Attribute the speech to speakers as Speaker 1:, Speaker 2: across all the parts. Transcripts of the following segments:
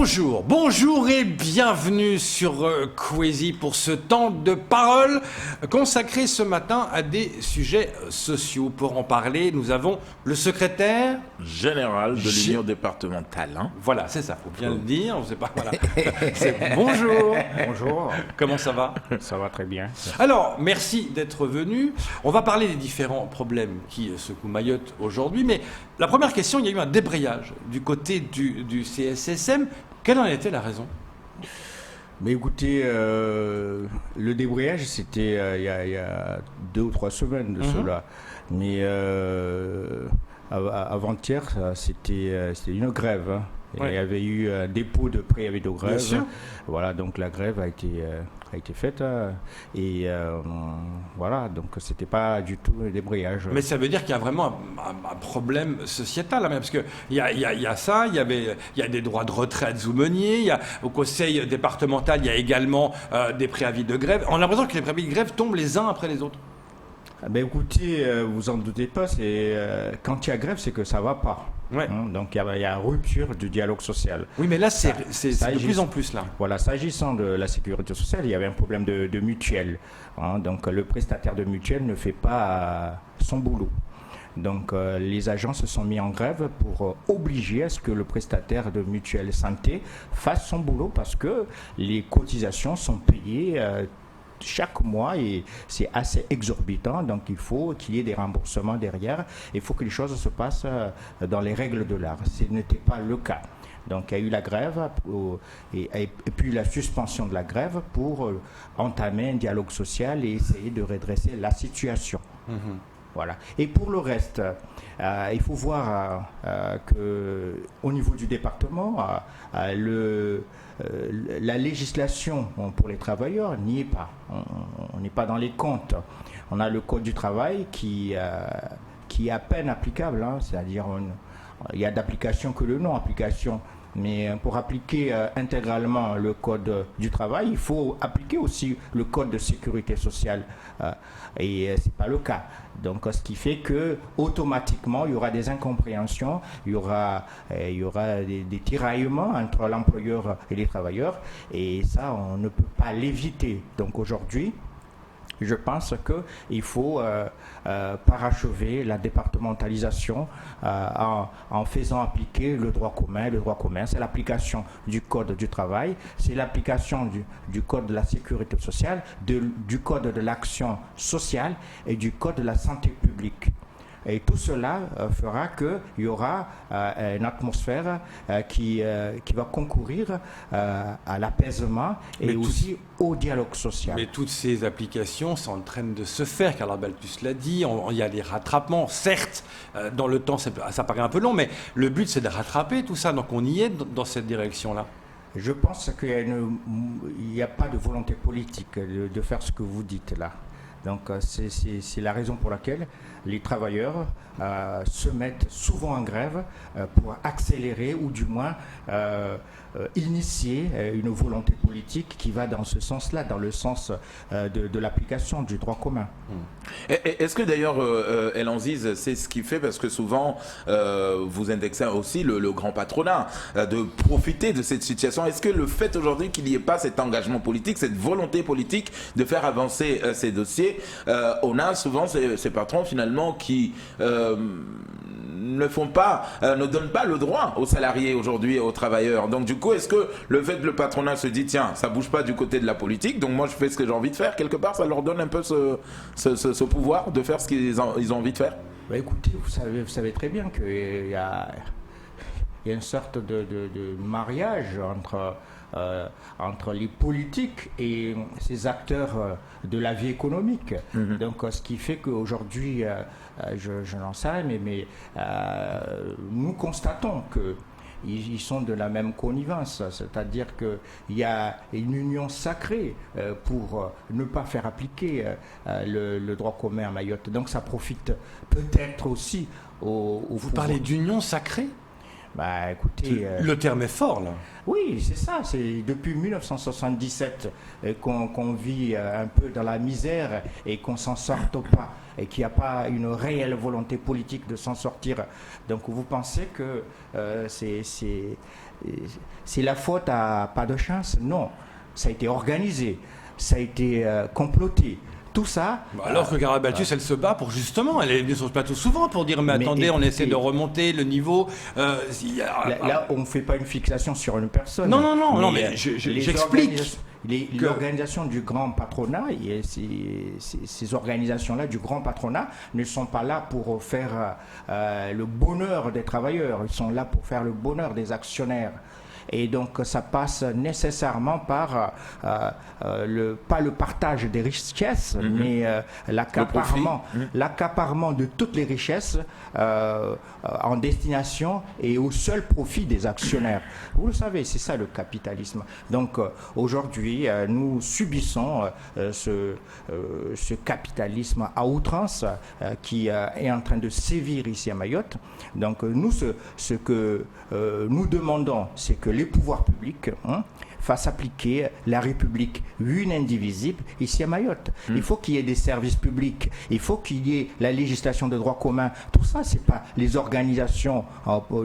Speaker 1: Bonjour et bienvenue sur Kwesi pour ce temps de parole consacré ce matin à des sujets sociaux. Pour en parler, nous avons le secrétaire
Speaker 2: général de l'Union départementale.
Speaker 1: Voilà, c'est ça, faut bien le dire. On sait pas, voilà. Bonjour.
Speaker 3: Bonjour.
Speaker 1: Comment ça va?
Speaker 3: Ça va très bien.
Speaker 1: Alors, merci d'être venu. On va parler des différents problèmes qui secouent Mayotte aujourd'hui, mais la première question, il y a eu un débrayage du côté du CSSM. Quelle en était la raison?
Speaker 3: Mais écoutez, le débrayage, c'était il y a 2 ou 3 semaines de cela. Mais avant-hier, c'était une grève. Hein.
Speaker 1: Ouais.
Speaker 3: Il y avait eu un dépôt de préavis de grève.
Speaker 1: Bien sûr.
Speaker 3: Voilà, donc la grève a été faite. Et voilà, donc c'était pas du tout le débrayage.
Speaker 1: Mais ça veut dire qu'il y a vraiment un problème sociétal, hein, parce qu'il y a ça, il y a des droits de retraite meuniers, au conseil départemental, il y a également des préavis de grève. On a l'impression que les préavis de grève tombent les uns après les autres.
Speaker 3: Ben écoutez, vous en doutez pas, quand il y a grève, c'est que ça va pas.
Speaker 1: Ouais.
Speaker 3: Donc il y a rupture du dialogue social.
Speaker 1: Oui, mais là, c'est de plus en plus là.
Speaker 3: Voilà, s'agissant de la sécurité sociale, il y avait un problème de mutuelle. Donc le prestataire de mutuelle ne fait pas son boulot. Donc les agents se sont mis en grève pour obliger à ce que le prestataire de mutuelle santé fasse son boulot parce que les cotisations sont payées chaque mois et c'est assez exorbitant, donc il faut qu'il y ait des remboursements derrière, il faut que les choses se passent dans les règles de l'art. Ce n'était pas le cas. Donc il y a eu la grève et puis la suspension de la grève pour entamer un dialogue social et essayer de redresser la situation. Voilà. Et pour le reste, il faut voir qu'au niveau du département, la législation pour les travailleurs n'y est pas. On n'est pas dans les comptes. On a le Code du travail qui est à peine applicable, c'est-à-dire il y a d'application que le non-application. Mais pour appliquer intégralement le Code du travail, il faut appliquer aussi le Code de sécurité sociale. Et ce n'est pas le cas. Donc, ce qui fait que automatiquement, il y aura des incompréhensions, il y aura des tiraillements entre l'employeur et les travailleurs. Et ça, on ne peut pas l'éviter. Donc, aujourd'hui, je pense qu'il faut parachever la départementalisation en faisant appliquer le droit commun. Le droit commun, c'est l'application du Code du travail, c'est l'application du Code de la sécurité sociale, du Code de l'action sociale et du Code de la santé publique. Et tout cela fera qu'il y aura une atmosphère qui va concourir à l'apaisement et aussi au dialogue social.
Speaker 1: Mais toutes ces applications sont en train de se faire, car Baltus l'a dit, il y a des rattrapements. Certes, dans le temps, ça paraît un peu long, mais le but, c'est de rattraper tout ça. Donc on y est dans cette direction-là.
Speaker 3: Je pense qu'il n'y a pas de volonté politique de faire ce que vous dites là. Donc c'est la raison pour laquelle les travailleurs se mettent souvent en grève pour accélérer ou du moins initier une volonté politique qui va dans ce sens-là, dans le sens de l'application du droit commun.
Speaker 2: Est-ce que d'ailleurs, El Anziz, c'est ce qui fait, parce que souvent vous indexez aussi le grand patronat, de profiter de cette situation. Est-ce que le fait aujourd'hui qu'il n'y ait pas cet engagement politique, cette volonté politique de faire avancer ces dossiers, on a souvent ces patrons finalement qui ne donnent pas le droit aux salariés aujourd'hui et aux travailleurs. Donc du coup, est-ce que le fait que le patronat se dit tiens, ça bouge pas du côté de la politique, donc moi je fais ce que j'ai envie de faire, quelque part ça leur donne un peu ce pouvoir de faire ce qu'ils ont envie de faire?
Speaker 3: Bah écoutez, vous savez très bien qu'il y a une sorte de mariage entre les politiques et ces acteurs de la vie économique. Donc ce qui fait qu'aujourd'hui, je n'en sais rien, mais nous constatons qu'ils sont de la même connivence, c'est-à-dire qu'il y a une union sacrée pour ne pas faire appliquer le droit commun à Mayotte. Donc ça profite peut-être aussi au
Speaker 1: Vous parlez d'union sacrée?
Speaker 3: Bah écoutez,
Speaker 1: le terme est fort là.
Speaker 3: Oui, c'est ça. C'est depuis 1977 qu'on vit un peu dans la misère et qu'on s'en sorte pas et qu'il n'y a pas une réelle volonté politique de s'en sortir. Donc vous pensez que c'est la faute à pas de chance. Non, ça a été organisé, ça a été comploté. Tout ça.
Speaker 1: Alors que Carabaltus, elle se bat pour justement, elle est venue sur ce plateau souvent pour dire mais attendez, on essaie de remonter le niveau.
Speaker 3: Là, on ne fait pas une fixation sur une personne.
Speaker 1: Non, mais j'explique.
Speaker 3: L'organisation du grand patronat, et ces organisations-là du grand patronat ne sont pas là pour faire le bonheur des travailleurs, ils sont là pour faire le bonheur des actionnaires. Et donc ça passe nécessairement par pas le partage des richesses, mais l'accaparement de toutes les richesses en destination et au seul profit des actionnaires. Vous le savez, c'est ça le capitalisme. Donc aujourd'hui, nous subissons ce capitalisme à outrance qui est en train de sévir ici à Mayotte. Donc nous, ce que nous demandons, c'est que les pouvoirs publics fassent appliquer la République une indivisible ici à Mayotte. Il faut qu'il y ait des services publics, il faut qu'il y ait la législation de droit commun. Tout ça, c'est pas les organisations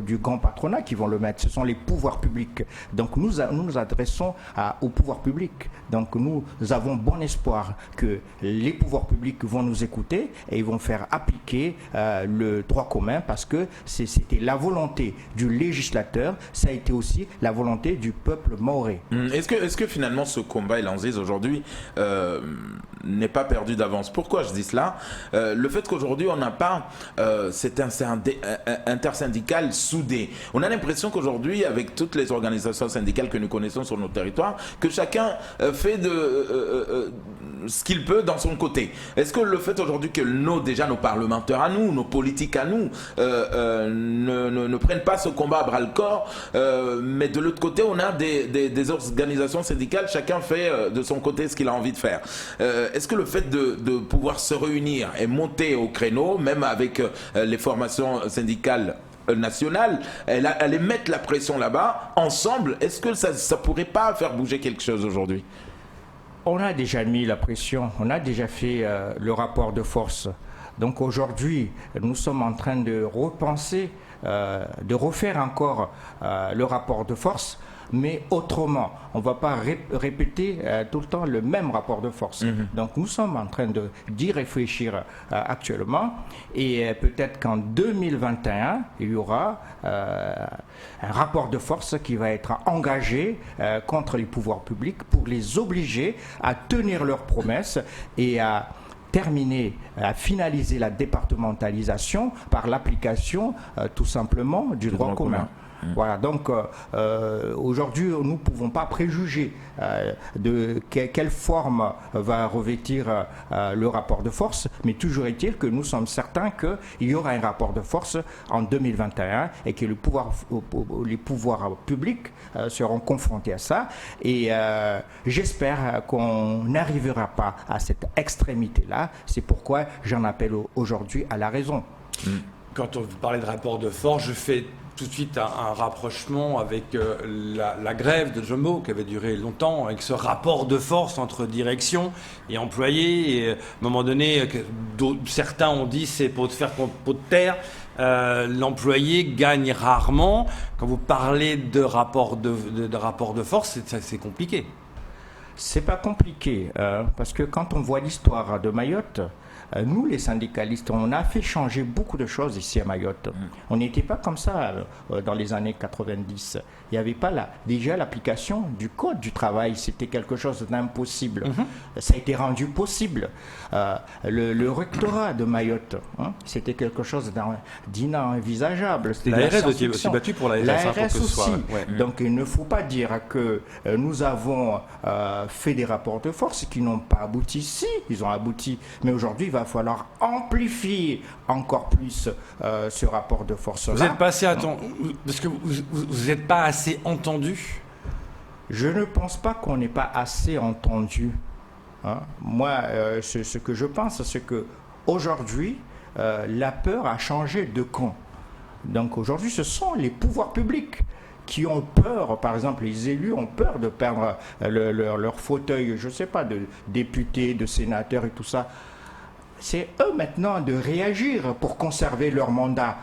Speaker 3: du grand patronat qui vont le mettre, ce sont les pouvoirs publics. Donc nous nous adressons aux pouvoirs publics. Donc nous avons bon espoir que les pouvoirs publics vont nous écouter et ils vont faire appliquer le droit commun, parce que c'était la volonté du législateur, ça a été aussi la volonté du peuple mahorais.
Speaker 2: Est-ce que finalement ce combat, El Aziz, aujourd'hui n'est pas perdu d'avance? Pourquoi je dis cela? Le fait qu'aujourd'hui on n'a pas cet intersyndical soudé. On a l'impression qu'aujourd'hui, avec toutes les organisations syndicales que nous connaissons sur nos territoires, que chacun fait de ce qu'il peut dans son côté. Est-ce que le fait aujourd'hui que nos parlementaires à nous, nos politiques à nous, ne prennent pas ce combat à bras le corps, mais de l'autre côté on a des organisations syndicales, chacun fait de son côté ce qu'il a envie de faire. Est-ce que le fait de pouvoir se réunir et monter au créneau, même avec les formations syndicales nationales, aller mettre la pression là-bas, ensemble, est-ce que ça pourrait pas faire bouger quelque chose aujourd'hui?
Speaker 3: On a déjà mis la pression, on a déjà fait le rapport de force. Donc aujourd'hui, nous sommes en train de repenser, de refaire encore le rapport de force, mais autrement. On ne va pas répéter tout le temps le même rapport de force. Donc nous sommes en train d'y réfléchir actuellement, et peut-être qu'en 2021, il y aura un rapport de force qui va être engagé contre les pouvoirs publics pour les obliger à tenir leurs promesses et à finaliser la départementalisation par l'application tout simplement du droit commun. Voilà, donc aujourd'hui, nous ne pouvons pas préjuger de quelle forme va revêtir le rapport de force, mais toujours est-il que nous sommes certains qu'il y aura un rapport de force en 2021 et que les pouvoirs publics seront confrontés à ça. Et j'espère qu'on n'arrivera pas à cette extrémité-là. C'est pourquoi j'en appelle aujourd'hui à la raison.
Speaker 1: Quand on parlait de rapport de force, je fais tout de suite un rapprochement avec la grève de Jumbo qui avait duré longtemps, avec ce rapport de force entre direction et employés. Et à un moment donné, certains ont dit c'est pour te faire pot de terre. L'employé gagne rarement. Quand vous parlez de rapport de force, c'est compliqué.
Speaker 3: C'est pas compliqué, parce que quand on voit l'histoire de Mayotte, nous, les syndicalistes, on a fait changer beaucoup de choses ici à Mayotte. On n'était pas comme ça dans les années 90. Il n'y avait pas déjà l'application du code du travail. C'était quelque chose d'impossible. Ça a été rendu possible. Le rectorat de Mayotte, c'était quelque chose d'inenvisageable.
Speaker 1: L'ARS aussi battu pour
Speaker 3: l'ARS aussi. Donc il ne faut pas dire que nous avons fait des rapports de force qui n'ont pas abouti. Si, ils ont abouti. Mais aujourd'hui, il va falloir amplifier encore plus ce rapport de force-là.
Speaker 1: Vous n'êtes pas assez parce que vous n'êtes pas assez entendu.
Speaker 3: Je ne pense pas qu'on n'est pas assez entendu. Moi, ce que je pense, c'est que aujourd'hui, la peur a changé de camp. Donc aujourd'hui, ce sont les pouvoirs publics qui ont peur, par exemple les élus ont peur de perdre leur fauteuil, je ne sais pas, de députés, de sénateurs et tout ça. C'est eux maintenant de réagir pour conserver leur mandat.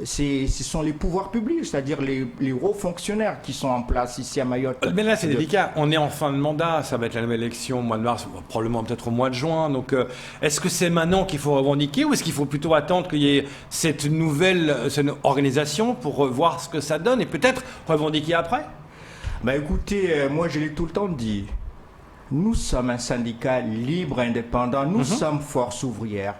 Speaker 3: ce sont les pouvoirs publics, c'est-à-dire les hauts fonctionnaires qui sont en place ici à Mayotte.
Speaker 1: Mais là, c'est délicat. On est en fin de mandat. Ça va être la nouvelle élection au mois de mars, probablement peut-être au mois de juin. Donc, est-ce que c'est maintenant qu'il faut revendiquer ou est-ce qu'il faut plutôt attendre qu'il y ait cette organisation pour voir ce que ça donne et peut-être revendiquer après?
Speaker 3: Bah écoutez, moi je l'ai tout le temps dit. Nous sommes un syndicat libre, indépendant. Nous sommes force ouvrière.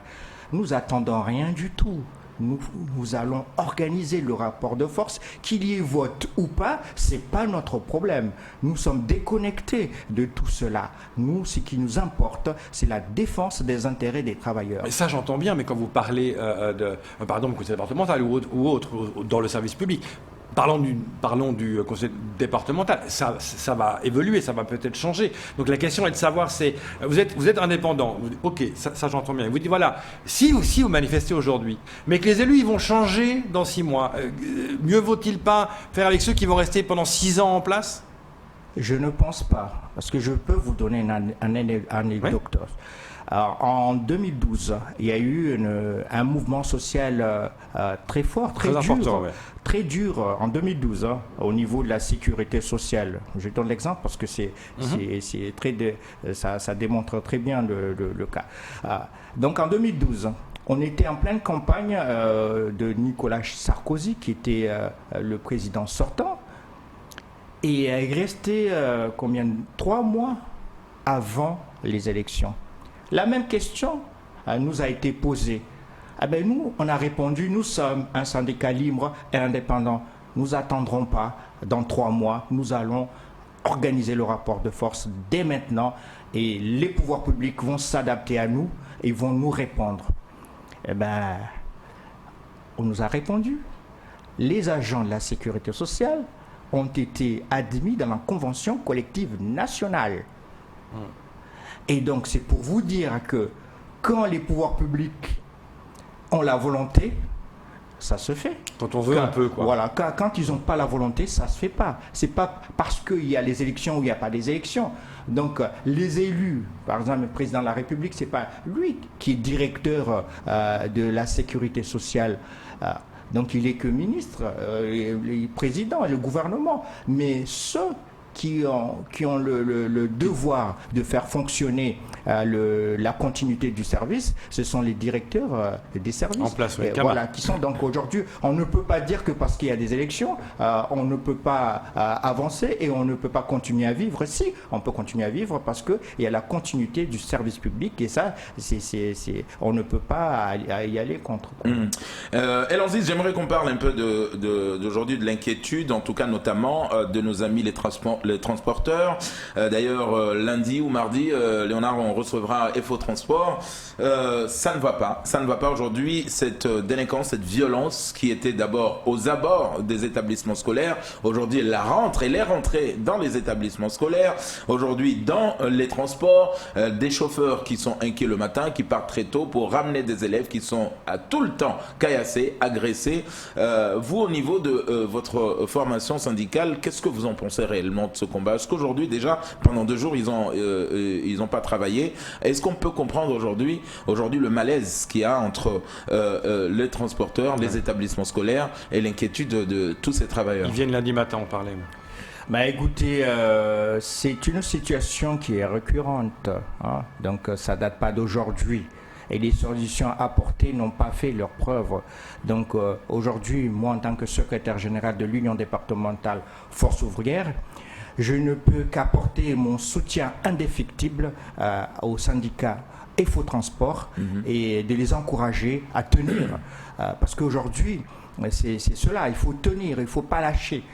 Speaker 3: Nous attendons rien du tout. Nous allons organiser le rapport de force. Qu'il y ait vote ou pas, c'est pas notre problème. Nous sommes déconnectés de tout cela. Nous, ce qui nous importe, c'est la défense des intérêts des travailleurs.
Speaker 1: Mais ça, j'entends bien, mais quand vous parlez du conseil départemental ou autre, dans le service public, parlons du conseil départemental, ça va évoluer, ça va peut-être changer. Donc la question est de savoir, vous êtes indépendant, ok, ça j'entends bien. Vous dites voilà, si vous manifestez aujourd'hui, mais que les élus ils vont changer dans 6 mois, mieux vaut-il pas faire avec ceux qui vont rester pendant 6 ans en place?
Speaker 3: Je ne pense pas, parce que je peux vous donner une anecdote.
Speaker 1: Oui.
Speaker 3: Alors, en 2012, il y a eu un mouvement social très fort, très dur,
Speaker 1: important, ouais.
Speaker 3: très dur en 2012 au niveau de la sécurité sociale. Je donne l'exemple parce que ça démontre très bien le cas. Donc en 2012, on était en pleine campagne de Nicolas Sarkozy, qui était le président sortant, et il restait 3 mois avant les élections. La même question nous a été posée. Nous, on a répondu, nous sommes un syndicat libre et indépendant. Nous n'attendrons pas. Dans 3 mois, nous allons organiser le rapport de force dès maintenant et les pouvoirs publics vont s'adapter à nous et vont nous répondre. On nous a répondu. Les agents de la sécurité sociale ont été admis dans la convention collective nationale. Et donc, c'est pour vous dire que quand les pouvoirs publics ont la volonté, ça se fait.
Speaker 1: Quand on veut un peu, quoi.
Speaker 3: Voilà, quand ils n'ont pas la volonté, ça ne se fait pas. Ce n'est pas parce qu'il y a les élections ou il n'y a pas des élections. Donc, les élus, par exemple, le président de la République, ce n'est pas lui qui est directeur de la sécurité sociale. Donc, il n'est que ministre, le président et le gouvernement. Mais ceux qui ont le devoir de faire fonctionner la continuité du service, ce sont les directeurs des services.
Speaker 1: En place, oui,
Speaker 3: voilà, qui sont donc aujourd'hui, on ne peut pas dire que parce qu'il y a des élections, on ne peut pas avancer et on ne peut pas continuer à vivre. Si, on peut continuer à vivre parce qu'il y a la continuité du service public et ça, on ne peut pas y aller contre.
Speaker 2: El Anziz, j'aimerais qu'on parle un peu d'aujourd'hui de l'inquiétude, en tout cas notamment de nos amis les transporteurs. D'ailleurs, lundi ou mardi, Léonard, on recevra FO Transport. Ça ne va pas. Ça ne va pas aujourd'hui. Cette délinquance, cette violence qui était d'abord aux abords des établissements scolaires, aujourd'hui elle est rentrée dans les établissements scolaires. Aujourd'hui, dans les transports, des chauffeurs qui sont inquiets le matin, qui partent très tôt pour ramener des élèves qui sont à tout le temps caillassés, agressés. Vous, au niveau de votre formation syndicale, qu'est-ce que vous en pensez réellement de ce combat? Est-ce qu'aujourd'hui, déjà, pendant 2 jours, ils ont pas travaillé? Est-ce qu'on peut comprendre aujourd'hui le malaise qu'il y a entre les transporteurs, les établissements scolaires et l'inquiétude de tous ces travailleurs?
Speaker 1: Ils viennent lundi matin, on parlait.
Speaker 3: Écoutez, c'est une situation qui est récurrente, donc ça date pas d'aujourd'hui. Et les solutions apportées n'ont pas fait leur preuve. Donc aujourd'hui, moi en tant que secrétaire général de l'Union départementale Force ouvrière, je ne peux qu'apporter mon soutien indéfectible aux syndicats FO Transport et de les encourager à tenir. Parce qu'aujourd'hui, c'est cela, il faut tenir, il ne faut pas lâcher.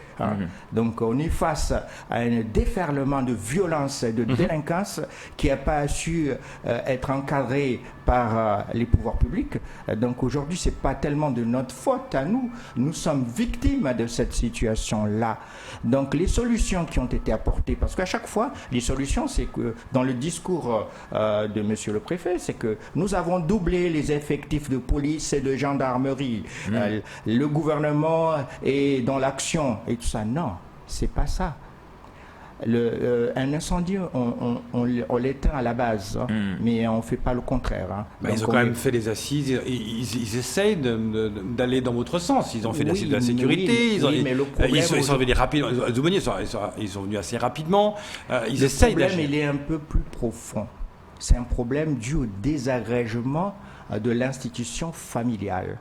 Speaker 3: Donc on est face à un déferlement de violence et de délinquance qui n'a pas su être encadré par les pouvoirs publics. Donc aujourd'hui, ce n'est pas tellement de notre faute à nous. Nous sommes victimes de cette situation-là. Donc les solutions qui ont été apportées, parce qu'à chaque fois, les solutions, c'est que dans le discours de Monsieur le Préfet, c'est que nous avons doublé les effectifs de police et de gendarmerie. Le gouvernement est dans l'action et tout ça. Non, c'est pas ça. Un incendie, on l'éteint à la base, hein, mais on ne fait pas le contraire. Hein.
Speaker 1: Ils ont quand même fait les assises, ils essayent d'aller dans votre sens. Ils ont fait l'assise de la sécurité, ils sont venus rapidement, ils sont venus assez rapidement. Ils essayent d'agir.
Speaker 3: Le problème, il est un peu plus profond. C'est un problème dû au désagrégement de l'institution familiale.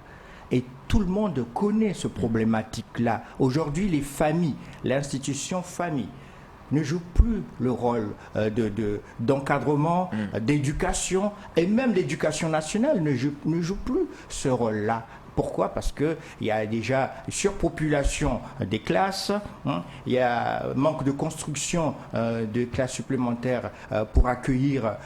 Speaker 3: Et tout le monde connaît ce problématique-là. Aujourd'hui, les familles, l'institution famille, ne joue plus le rôle d'encadrement, d'éducation, et même l'éducation nationale ne joue plus ce rôle-là. Pourquoi? Parce qu'il y a déjà surpopulation des classes, hein, il y a manque de construction de classes supplémentaires pour accueillir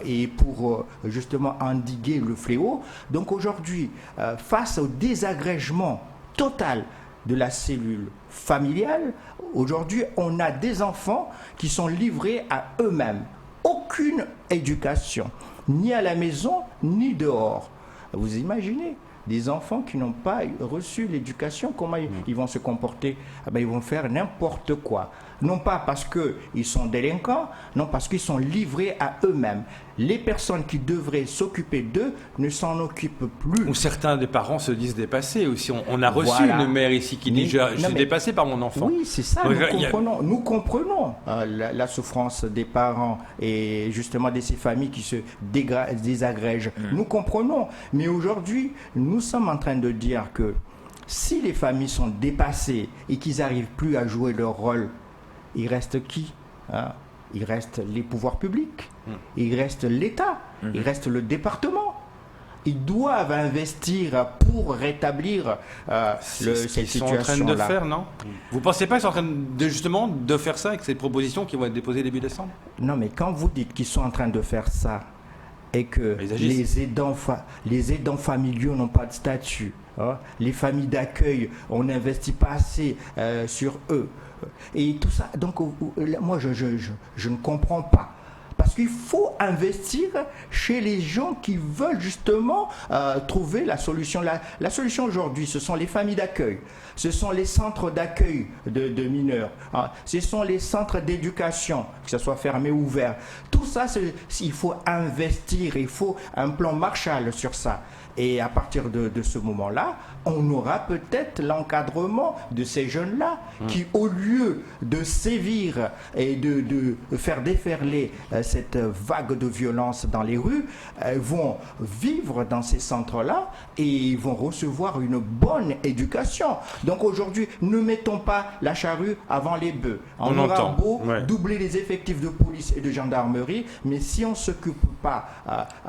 Speaker 3: et pour justement endiguer le fléau. Donc aujourd'hui, face au désagrégement total de la cellule familiale, aujourd'hui, on a des enfants qui sont livrés à eux-mêmes. Aucune éducation, ni à la maison, ni dehors. Vous imaginez? Des enfants qui n'ont pas reçu l'éducation, comment ils vont se comporter? Ils vont faire n'importe quoi. Non pas parce qu'ils sont délinquants, non parce qu'ils sont livrés à eux-mêmes. Les personnes qui devraient s'occuper d'eux ne s'en occupent plus.
Speaker 1: Ou certains des parents se disent dépassés aussi. On a reçu une mère ici qui dit je suis dépassé par mon enfant.
Speaker 3: Oui, c'est ça. Nous comprenons la souffrance des parents et justement de ces familles qui se désagrègent. Nous comprenons. Mais aujourd'hui, nous sommes en train de dire que si les familles sont dépassées et qu'ils n'arrivent plus à jouer leur rôle, il reste qui? Il reste les pouvoirs publics, il reste l'État, il reste le département. Ils doivent investir pour rétablir cette situation-là.
Speaker 1: Ils sont en train de faire, non? Vous ne pensez pas qu'ils sont en train justement de faire ça avec ces propositions qui vont être déposées début décembre?
Speaker 3: Non, mais quand vous dites qu'ils sont en train de faire ça et que les aidants familiaux n'ont pas de statut, hein, les familles d'accueil, on n'investit pas assez sur eux, et tout ça, donc moi je ne comprends pas. Parce qu'il faut investir chez les gens qui veulent justement trouver la solution. La solution aujourd'hui, ce sont les familles d'accueil, ce sont les centres d'accueil de mineurs, hein, ce sont les centres d'éducation, que ce soit fermé ou ouvert. Tout ça, il faut investir, il faut un plan Marshall sur ça. Et à partir de ce moment-là, on aura peut-être l'encadrement de ces jeunes-là qui, au lieu de sévir et de faire déferler cette vague de violence dans les rues, vont vivre dans ces centres-là et ils vont recevoir une bonne éducation. Donc aujourd'hui, ne mettons pas la charrue avant les bœufs. On aura beau doubler les effectifs de police et de gendarmerie, mais si on ne s'occupe pas...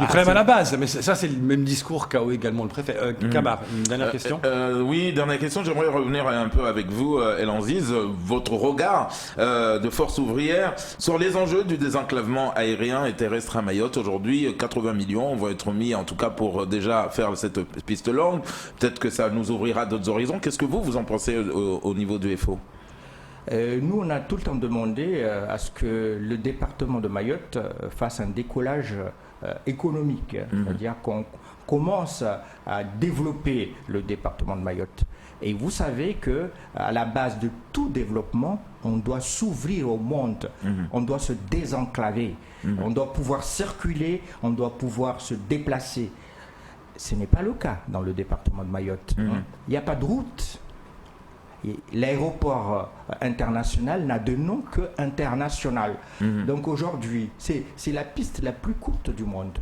Speaker 1: Le problème à la base, mais ça c'est le même discours qu'a également le préfet. Kamar, une dernière question.
Speaker 2: Oui, dernière question. J'aimerais revenir un peu avec vous, Elanziz, votre regard de force ouvrière sur les enjeux du désenclavement aérien et terrestre à Mayotte. Aujourd'hui, 80 millions vont être mis, en tout cas pour déjà faire cette piste longue. Peut-être que ça nous ouvrira d'autres horizons. Qu'est-ce que vous en pensez au niveau du FO?
Speaker 3: Nous, on a tout le temps demandé à ce que le département de Mayotte fasse un décollage économique, c'est-à-dire qu'on commence à développer le département de Mayotte. Et vous savez que à la base de tout développement, on doit s'ouvrir au monde, on doit se désenclaver, on doit pouvoir circuler, on doit pouvoir se déplacer. Ce n'est pas le cas dans le département de Mayotte. Il n'y a pas de route. L'aéroport international n'a de nom que international. Donc aujourd'hui, c'est la piste la plus courte du monde.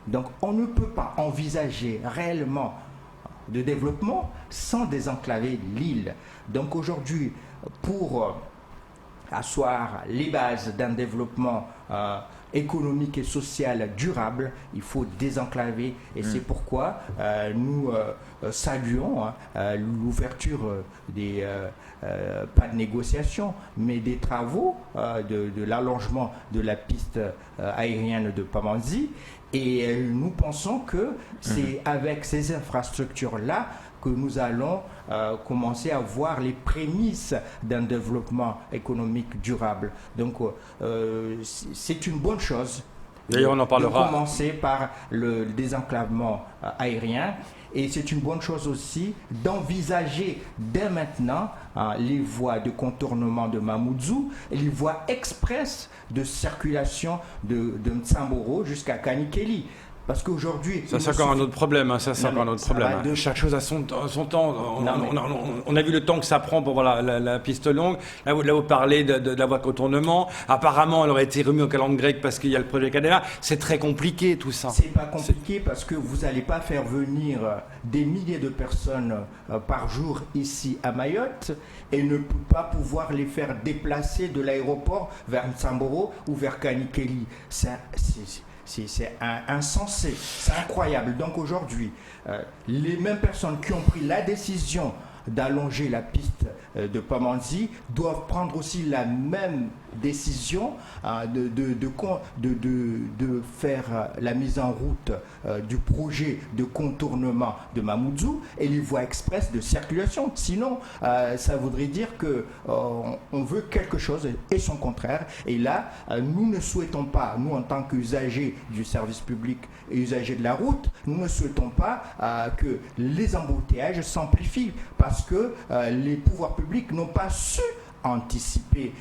Speaker 3: Donc on ne peut pas envisager réellement de développement sans désenclaver l'île. Donc aujourd'hui, pour asseoir les bases d'un développement économique et social durable, il faut désenclaver. Et c'est pourquoi nous saluons l'ouverture des, pas de négociations, mais des travaux de l'allongement de la piste aérienne de Pamandzi. Et nous pensons que c'est avec ces infrastructures-là que nous allons commencer à voir les prémices d'un développement économique durable. Donc c'est une bonne chose.
Speaker 1: D'ailleurs, on en parlera.
Speaker 3: De commencer par le désenclavement aérien. Et c'est une bonne chose aussi d'envisager dès maintenant les voies de contournement de Mamoudzou et les voies express de circulation de Mtsamboro jusqu'à Kanikeli. Parce qu'aujourd'hui...
Speaker 1: Ça, c'est encore un autre problème. Hein. Ça, c'est encore un autre problème. Hein. Chaque chose a son temps. On a vu le temps que ça prend pour voir la piste longue. Là, vous parlez de la voie de contournement. Apparemment, elle aurait été remise au calendrier grec parce qu'il y a le projet Cadena. C'est très compliqué, tout ça.
Speaker 3: C'est pas compliqué parce que vous n'allez pas faire venir des milliers de personnes par jour ici à Mayotte et ne pas pouvoir les faire déplacer de l'aéroport vers Mtsamboro ou vers Kanikeli. C'est insensé, c'est incroyable. Donc aujourd'hui, les mêmes personnes qui ont pris la décision d'allonger la piste de Pamandzi doivent prendre aussi la même décision de faire la mise en route du projet de contournement de Mamoudzou et les voies express de circulation. Sinon, ça voudrait dire qu'on veut quelque chose et son contraire. Et là, nous ne souhaitons pas, nous en tant qu'usagers du service public et usagers de la route, nous ne souhaitons pas que les embouteillages s'amplifient parce que les pouvoirs publics n'ont pas su anticiper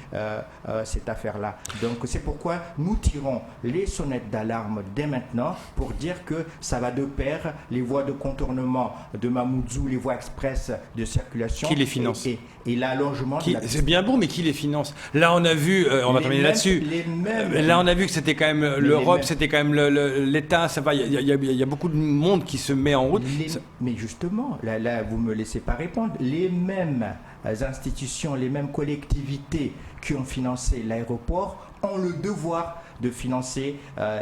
Speaker 3: cette affaire-là. Donc c'est pourquoi nous tirons les sonnettes d'alarme dès maintenant pour dire que ça va de pair les voies de contournement de Mamoudzou, les voies express de circulation.
Speaker 1: Qui les finance
Speaker 3: et l'allongement de la piste.
Speaker 1: C'est bien beau, mais qui les finance? Là, on a vu, on va terminer là-dessus. Là, on a vu que c'était quand même l'Europe, c'était quand même l'État. Ça va, il y a beaucoup de monde qui se met en route.
Speaker 3: Mais justement, là, vous me laissez pas répondre. Les mêmes institutions, les mêmes collectivités qui ont financé l'aéroport ont le devoir de financer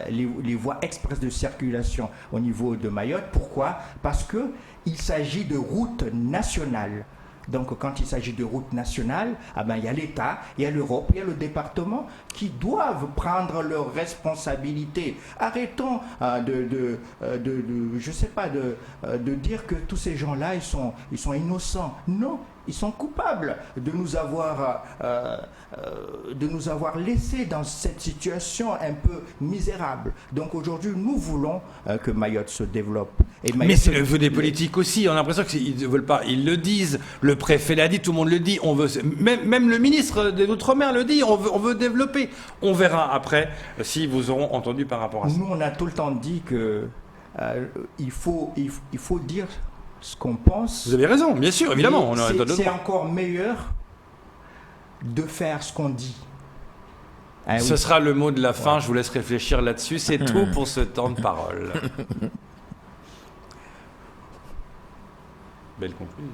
Speaker 3: les voies express de circulation au niveau de Mayotte. Pourquoi? Parce qu'il s'agit de routes nationales. Donc quand il s'agit de routes nationales, il y a l'État, il y a l'Europe, il y a le département qui doivent prendre leurs responsabilités. Arrêtons de dire que tous ces gens-là, ils sont innocents. Non, ils sont coupables de nous avoir laissés dans cette situation un peu misérable. Donc aujourd'hui, nous voulons que Mayotte se développe.
Speaker 1: Mais c'est le vœu des politiques aussi. On a l'impression qu'ils ne veulent pas. Ils le disent. Le préfet l'a dit. Tout le monde le dit. On veut. Même le ministre des Outre-mer le dit. On veut développer. On verra après si vous auront entendu par rapport à ça.
Speaker 3: Nous, on a tout le temps dit que il faut dire ce qu'on pense.
Speaker 1: Vous avez raison, bien sûr, évidemment.
Speaker 3: C'est encore meilleur de faire ce qu'on dit.
Speaker 1: Ce sera le mot de la fin. Je vous laisse réfléchir là-dessus. C'est tout pour ce temps de parole. Belle conclusion.